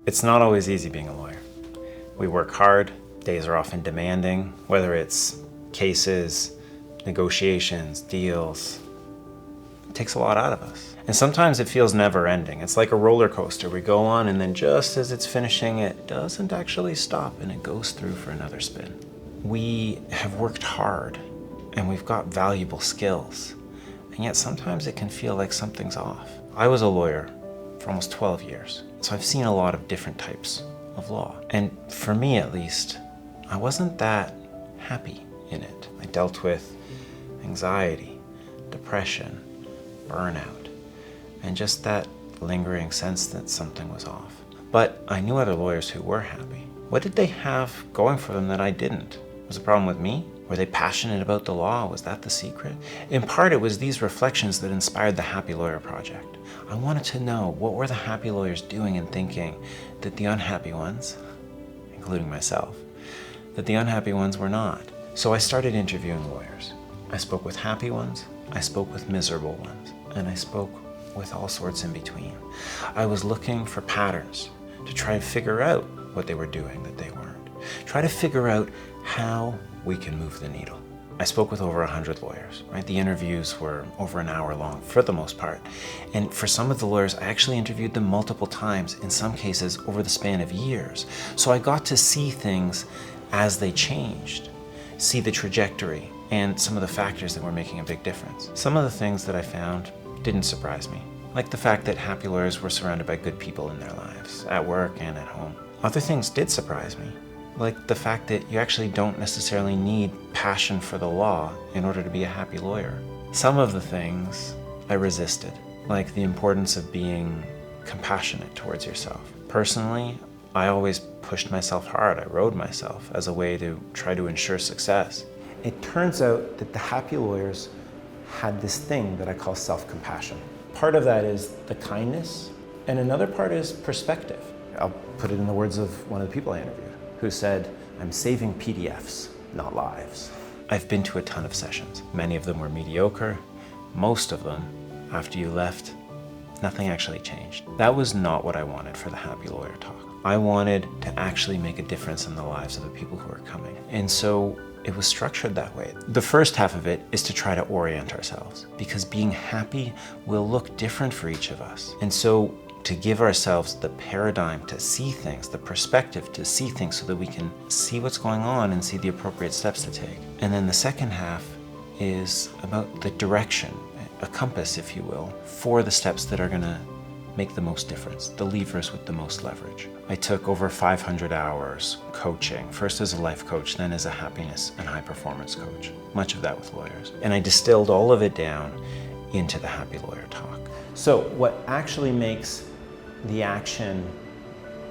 It's not always easy being a lawyer. We work hard, days are often demanding, whether it's cases, negotiations, deals. It takes a lot out of us. And sometimes it feels never ending. It's like a roller coaster. We go on and then just as it's finishing, it doesn't actually stop and it goes through for another spin. We have worked hard and we've got valuable skills. And yet sometimes it can feel like something's off. I was a lawyer for almost 12 years. So I've seen a lot of different types of law. And for me at least, I wasn't that happy in it. I dealt with anxiety, depression, burnout, and just that lingering sense that something was off. But I knew other lawyers who were happy. What did they have going for them that I didn't? Was the problem with me? Were they passionate about the law? Was that the secret? In part, it was these reflections that inspired the Happy Lawyer Project. I wanted to know what were the happy lawyers doing and thinking that the unhappy ones, including myself, that the unhappy ones were not. So I started interviewing lawyers. I spoke with happy ones, I spoke with miserable ones, and I spoke with all sorts in between. I was looking for patterns to try and figure out what they were doing that they weren't. Try to figure out how we can move the needle. I spoke with over 100 lawyers, right? The interviews were over an hour long for the most part. And for some of the lawyers, I actually interviewed them multiple times, in some cases over the span of years. So I got to see things as they changed, see the trajectory and some of the factors that were making a big difference. Some of the things that I found didn't surprise me, like the fact that happy lawyers were surrounded by good people in their lives, at work and at home. Other things did surprise me, like the fact that you actually don't necessarily need passion for the law in order to be a happy lawyer. Some of the things I resisted, like the importance of being compassionate towards yourself. Personally, I always pushed myself hard. I rode myself as a way to try to ensure success. It turns out that the happy lawyers had this thing that I call self-compassion. Part of that is the kindness, and another part is perspective. I'll put it in the words of one of the people I interviewed, who said, "I'm saving PDFs, not lives." I've been to a ton of sessions. Many of them were mediocre. Most of them, after you left, nothing actually changed. That was not what I wanted for the Happy Lawyer Talk. I wanted to actually make a difference in the lives of the people who are coming. And so it was structured that way. The first half of it is to try to orient ourselves, because being happy will look different for each of us. And so to give ourselves the paradigm to see things, the perspective to see things so that we can see what's going on and see the appropriate steps to take. And then the second half is about the direction, a compass, if you will, for the steps that are gonna make the most difference, the levers with the most leverage. I took over 500 hours coaching, first as a life coach, then as a happiness and high performance coach, much of that with lawyers. And I distilled all of it down into the Happy Lawyer Talk. So what actually makes the action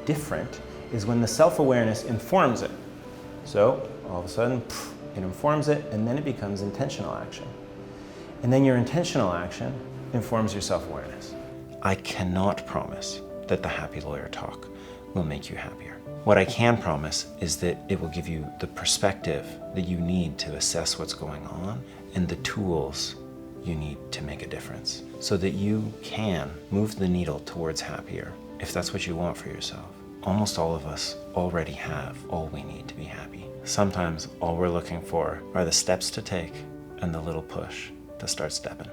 different is when the self-awareness informs it. So all of a sudden, it informs it, and then it becomes intentional action. And then your intentional action informs your self-awareness. I cannot promise that the Happy Lawyer Talk will make you happier. What I can promise is that it will give you the perspective that you need to assess what's going on and the tools you need to make a difference so that you can move the needle towards happier if that's what you want for yourself. Almost all of us already have all we need to be happy. Sometimes all we're looking for are the steps to take and the little push to start stepping.